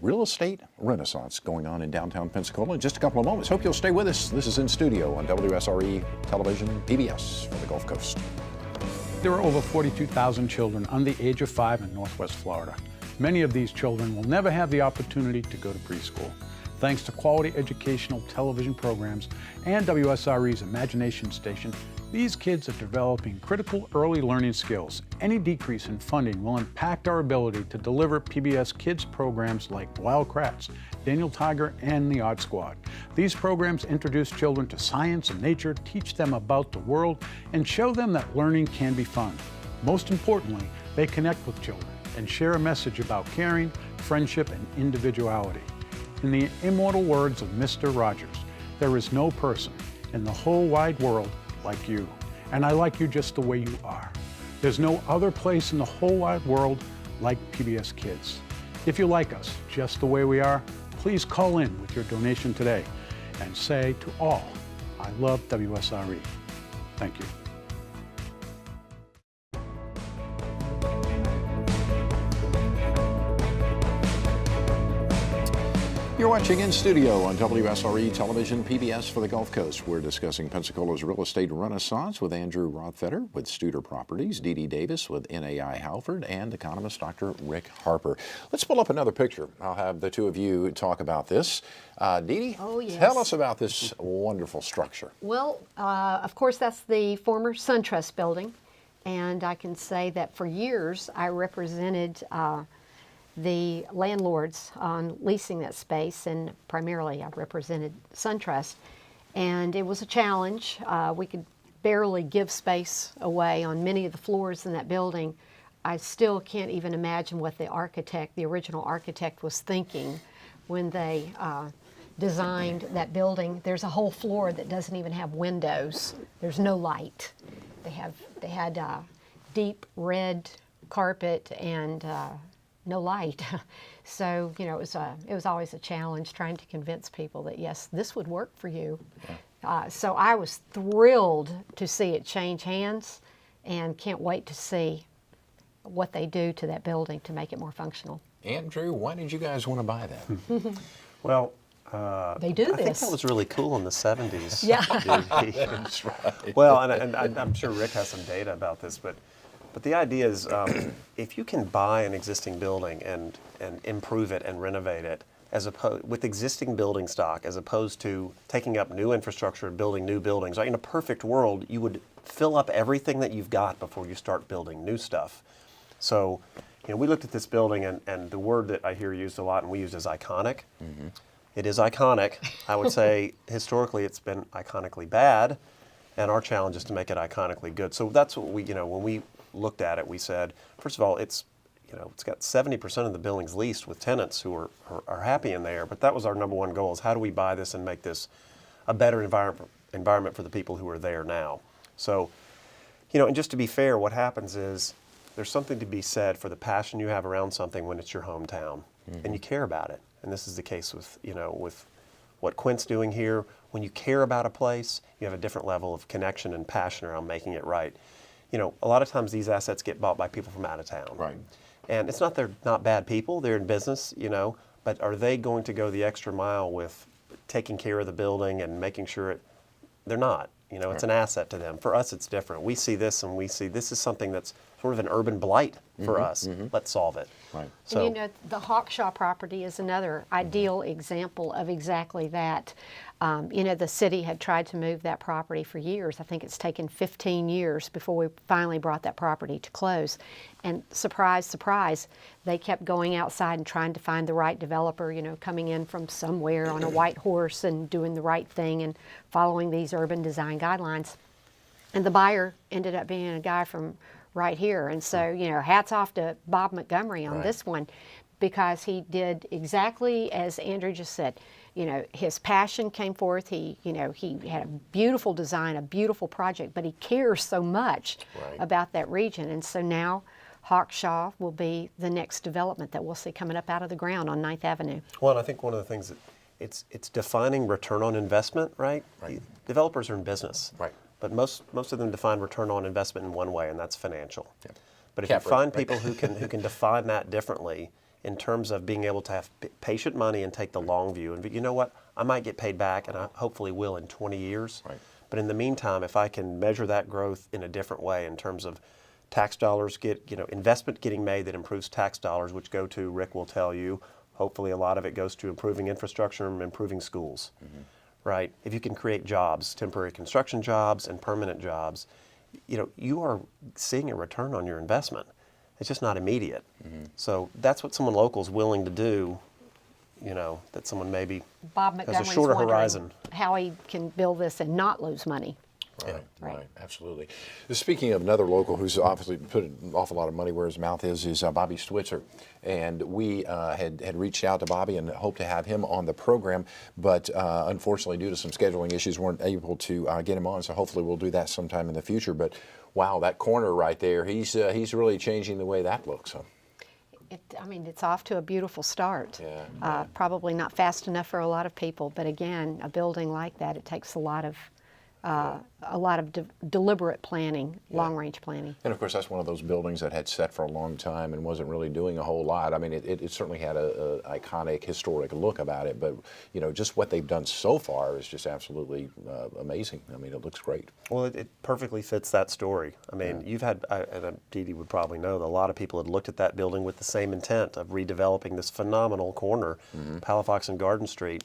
real estate renaissance going on in downtown Pensacola in just a couple of moments. Hope you'll stay with us. This is inStudio on WSRE Television, PBS for the Gulf Coast. There are over 42,000 children under the age of 5 in Northwest Florida. Many of these children will never have the opportunity to go to preschool. Thanks to quality educational television programs and WSRE's Imagination Station, These kids are developing critical early learning skills. Any decrease in funding will impact our ability to deliver PBS Kids programs like Wild Kratts, Daniel Tiger, and the Odd Squad. These programs introduce children to science and nature, teach them about the world, and show them that learning can be fun. Most importantly, they connect with children and share a message about caring, friendship, and individuality. In the immortal words of Mr. Rogers, there is no person in the whole wide world like you, and I like you just the way you are. There's no other place in the whole wide world like PBS Kids. If you like us just the way we are, please call in with your donation today and say to all, I love WSRE. Thank you. You're watching In Studio on WSRE Television, PBS for the Gulf Coast. We're discussing Pensacola's real estate renaissance with Andrew Rothfeder with Studer Properties, DeeDee Davis with NAI Halford, and economist Dr. Rick Harper. Let's pull up another picture. I'll have the two of you talk about this. DeeDee, Oh, yes. Tell us about this wonderful structure. Well, of course, that's the former SunTrust building, and I can say that for years I represented the landlords on leasing that space, and primarily I represented SunTrust, and it was a challenge. We could barely give space away on many of the floors in that building. I still can't even imagine what the original architect was thinking when they designed that building. There's a whole floor that doesn't even have windows. There's no light. They had deep red carpet and no light. So, you know, it was always a challenge trying to convince people that, yes, this would work for you. So I was thrilled to see it change hands and can't wait to see what they do to that building to make it more functional. Andrew, why did you guys want to buy that? Well, they do I think this. that was really cool in the 70s. Yeah. That's right. Well, and I'm sure Rick has some data about this, but the idea is if you can buy an existing building and improve it and renovate it with existing building stock, as opposed to taking up new infrastructure and building new buildings. Like in a perfect world, you would fill up everything that you've got before you start building new stuff. So, you know, we looked at this building, and the word that I hear used a lot and we use is iconic. Mm-hmm. It is iconic. I would say historically it's been iconically bad, and our challenge is to make it iconically good. So that's what we, you know, when we looked at it, we said, first of all, it's got 70% of the buildings leased with tenants who are happy in there, but that was our number one goal, is how do we buy this and make this a better environment for the people who are there now. So, you know, and just to be fair, what happens is there's something to be said for the passion you have around something when it's your hometown, and you care about it. And this is the case with, you know, with what Quint's doing here. When you care about a place, you have a different level of connection and passion around making it right. You know, a lot of times these assets get bought by people from out of town. Right. And it's not they're not bad people, they're in business, you know, but are they going to go the extra mile with taking care of the building and making sure they're not. You know, it's an asset to them. For us, it's different. We see this and we see this is something that's sort of an urban blight for us. Let's solve it. Right. So, and you know, the Hawkshaw property is another ideal example of exactly that. You know, the city had tried to move that property for years. I think it's taken 15 years before we finally brought that property to close. And surprise, surprise, they kept going outside and trying to find the right developer, you know, coming in from somewhere on a white horse and doing the right thing and following these urban design guidelines. And the buyer ended up being a guy from right here. And so, you know, hats off to Bob Montgomery on this one, because he did exactly as Andrew just said. You know, his passion came forth. He had a beautiful design, a beautiful project, but he cares so much about that region. And so now Hawkshaw will be the next development that we'll see coming up out of the ground on 9th Avenue. well, and I think one of the things that it's defining return on investment, right? Developers are in business. Right. But most of them define return on investment in one way, and that's financial. Yeah. But if Cap you rate, find right. people who can define that differently in terms of being able to have patient money and take the long view, and you know what, I might get paid back, and I hopefully will in 20 years. Right. But in the meantime, if I can measure that growth in a different way in terms of tax dollars investment getting made that improves tax dollars, which go to, Rick will tell you, hopefully a lot of it goes to improving infrastructure and improving schools. right? If you can create jobs, temporary construction jobs and permanent jobs, you are seeing a return on your investment. It's just not immediate. So that's what someone local is willing to do, that someone maybe Bob has a Montgomery's shorter wondering horizon. how he can build this and not lose money. Right, absolutely. Speaking of another local who's obviously put an awful lot of money where his mouth is Bobby Switzer. And we had reached out to Bobby and hoped to have him on the program, but unfortunately due to some scheduling issues weren't able to get him on, so hopefully we'll do that sometime in the future. But wow, that corner right there, he's really changing the way that looks. Huh? It's off to a beautiful start. Yeah. Probably not fast enough for a lot of people, but again, a building like that, it takes a lot of deliberate planning, long-range planning. And of course, that's one of those buildings that had set for a long time and wasn't really doing a whole lot. I mean, it certainly had a iconic, historic look about it, but just what they've done so far is just absolutely amazing. I mean, it looks great. Well, it perfectly fits that story. I mean, you've had, and DeeDee would probably know, that a lot of people had looked at that building with the same intent of redeveloping this phenomenal corner, Palafox and Garden Street.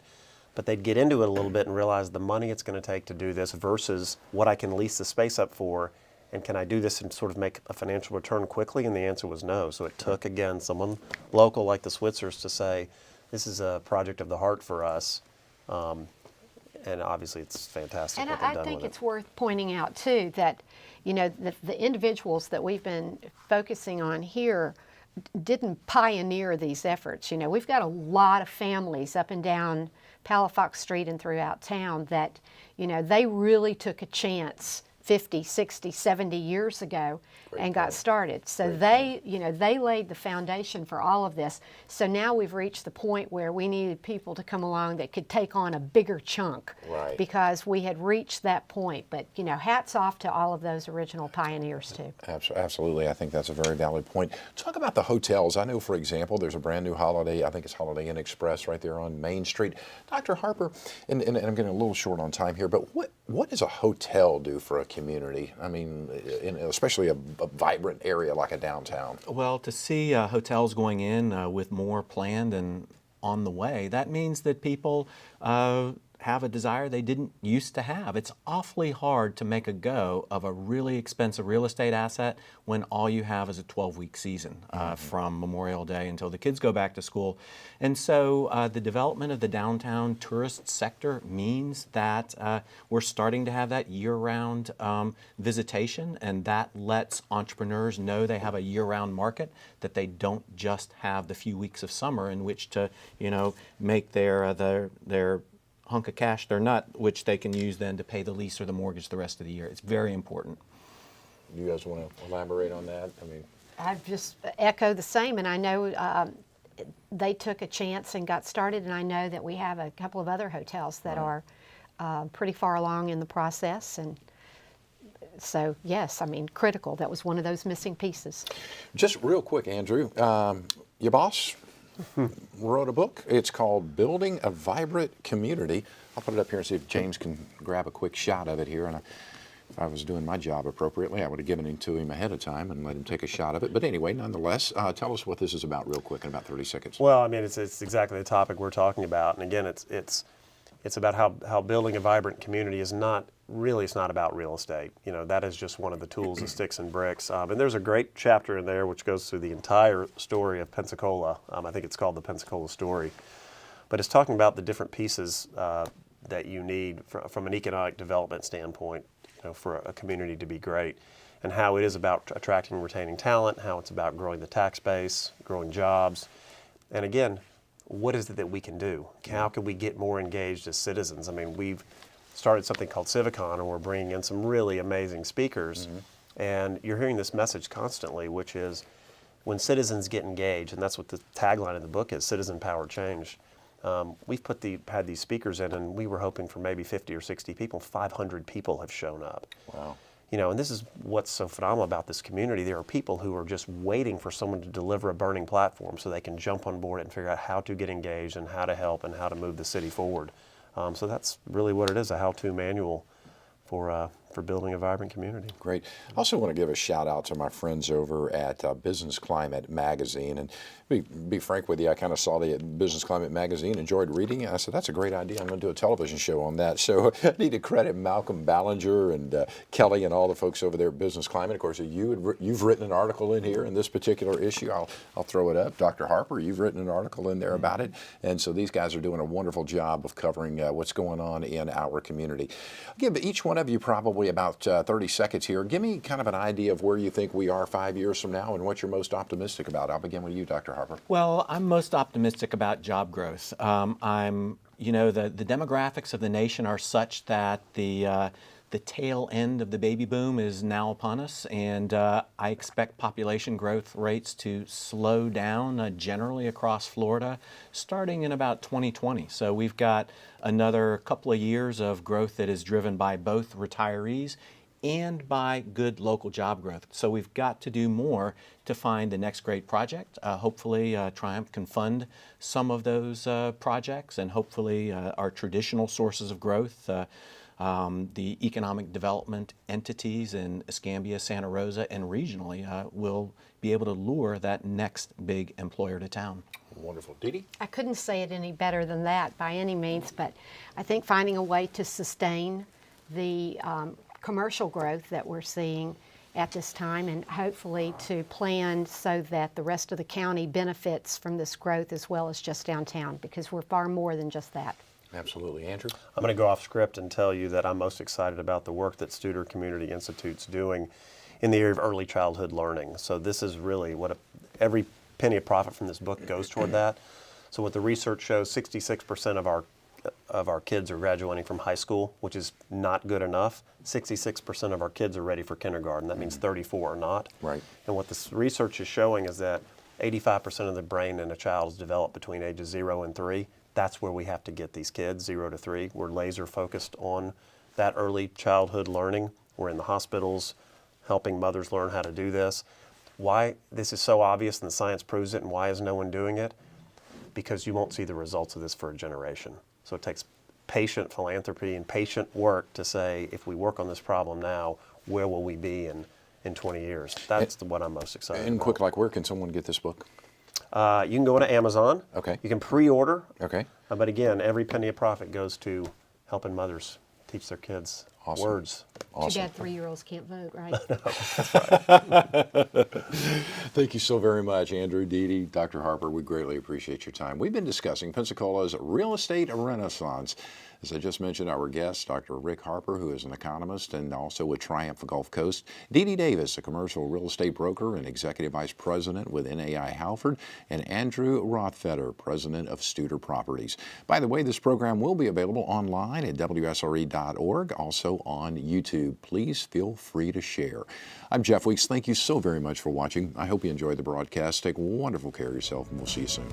But they'd get into it a little bit and realize the money it's going to take to do this versus what I can lease the space up for, and can I do this and sort of make a financial return quickly? And the answer was no. So it took, again, someone local like the Switzers to say, this is a project of the heart for us. And obviously it's fantastic And what they've I done think with it's worth pointing out, too, that the individuals that we've been focusing on here didn't pioneer these efforts. We've got a lot of families up and down Palafox Street and throughout town that, they really took a chance 50, 60, 70 years ago and got started. So they laid the foundation for all of this. So now we've reached the point where we needed people to come along that could take on a bigger chunk, because we had reached that point. But, hats off to all of those original pioneers too. Absolutely. I think that's a very valid point. Talk about the hotels. I know, for example, there's a brand new Holiday, I think it's Holiday Inn Express right there on Main Street. Dr. Harper, and I'm getting a little short on time here, but what does a hotel do for a community? I mean, especially a vibrant area like a downtown. Well, to see hotels going in with more planned and on the way, that means that people have a desire they didn't used to have. It's awfully hard to make a go of a really expensive real estate asset when all you have is a 12-week season from Memorial Day until the kids go back to school. And so the development of the downtown tourist sector means that we're starting to have that year-round visitation, and that lets entrepreneurs know they have a year-round market, that they don't just have the few weeks of summer in which to, make their hunk of cash, their nut, which they can use then to pay the lease or the mortgage the rest of the year. It's very important. You guys want to elaborate on that? I mean, I just echo the same, and I know they took a chance and got started, and I know that we have a couple of other hotels that are pretty far along in the process, and so yes, critical. That was one of those missing pieces. Just real quick, Andrew, your boss wrote a book. It's called Building a Vibrant Community. I'll put it up here and see if James can grab a quick shot of it here. And if I was doing my job appropriately, I would have given it to him ahead of time and let him take a shot of it. But anyway, nonetheless, tell us what this is about real quick in about 30 seconds. Well, it's exactly the topic we're talking about. And again, it's about how building a vibrant community is not really, it's not about real estate. That is just one of the tools of sticks and bricks. And there's a great chapter in there which goes through the entire story of Pensacola. I think it's called the Pensacola Story. But it's talking about the different pieces that you need from an economic development standpoint, for a community to be great, and how it is about attracting and retaining talent, how it's about growing the tax base, growing jobs. And again, what is it that we can do? How can we get more engaged as citizens? We've started something called Civicon, and we're bringing in some really amazing speakers. And you're hearing this message constantly, which is when citizens get engaged, and that's what the tagline of the book is, Citizen Power Change. We've had these speakers in, and we were hoping for maybe 50 or 60 people. 500 people have shown up. Wow. And this is what's so phenomenal about this community. There are people who are just waiting for someone to deliver a burning platform so they can jump on board and figure out how to get engaged and how to help and how to move the city forward. So that's really what it is, a how-to manual for for building a vibrant community. Great. I also want to give a shout out to my friends over at Business Climate Magazine. And be frank with you, I kind of saw the Business Climate Magazine, enjoyed reading it. I said, that's a great idea. I'm going to do a television show on that. So I need to credit Malcolm Ballinger and Kelly and all the folks over there at Business Climate. Of course, you've written an article in here in this particular issue. I'll throw it up. Dr. Harper, you've written an article in there about it. And so these guys are doing a wonderful job of covering what's going on in our community. I'll give each one of you probably about 30 seconds here. Give me kind of an idea of where you think we are 5 years from now and what you're most optimistic about. I'll begin with you, Dr. Harper. Well, I'm most optimistic about job growth. The demographics of the nation are such that the tail end of the baby boom is now upon us, and I expect population growth rates to slow down generally across Florida starting in about 2020. So we've got another couple of years of growth that is driven by both retirees and by good local job growth. So we've got to do more to find the next great project. Hopefully Triumph can fund some of those projects, and hopefully our traditional sources of growth, the economic development entities in Escambia, Santa Rosa, and regionally will be able to lure that next big employer to town. Wonderful. DeeDee? I couldn't say it any better than that by any means, but I think finding a way to sustain the commercial growth that we're seeing at this time, and hopefully to plan so that the rest of the county benefits from this growth as well as just downtown, because we're far more than just that. Absolutely. Andrew? I'm going to go off script and tell you that I'm most excited about the work that Studer Community Institute's doing in the area of early childhood learning. So this is really what every penny of profit from this book goes toward that. So what the research shows, 66% of our kids are graduating from high school, which is not good enough. 66% of our kids are ready for kindergarten. That means 34 are not. Right. And what this research is showing is that 85% of the brain in a child is developed between ages 0 and 3. That's where we have to get these kids, 0 to 3. We're laser focused on that early childhood learning. We're in the hospitals helping mothers learn how to do this. Why this is so obvious and the science proves it, and why is no one doing it? Because you won't see the results of this for a generation. So it takes patient philanthropy and patient work to say, if we work on this problem now, where will we be in 20 years? That's what I'm most excited about. And quick, where can someone get this book? You can go to Amazon. Okay. You can pre-order. Okay. But again, every penny of profit goes to helping mothers teach their kids Awesome. words. Awesome. Too bad 3-year-olds can't vote, right? Thank you so very much, Andrew, DeeDee, Dr. Harper. We greatly appreciate your time. We've been discussing Pensacola's real estate renaissance. As I just mentioned, our guest, Dr. Rick Harper, who is an economist and also with Triumph Gulf Coast, DeeDee Davis, a commercial real estate broker and executive vice president with NAI Halford, and Andrew Rothfeder, president of Studer Properties. By the way, this program will be available online at WSRE.org, also on YouTube. Please feel free to share. I'm Jeff Weeks. Thank you so very much for watching. I hope you enjoyed the broadcast. Take wonderful care of yourself, and we'll see you soon.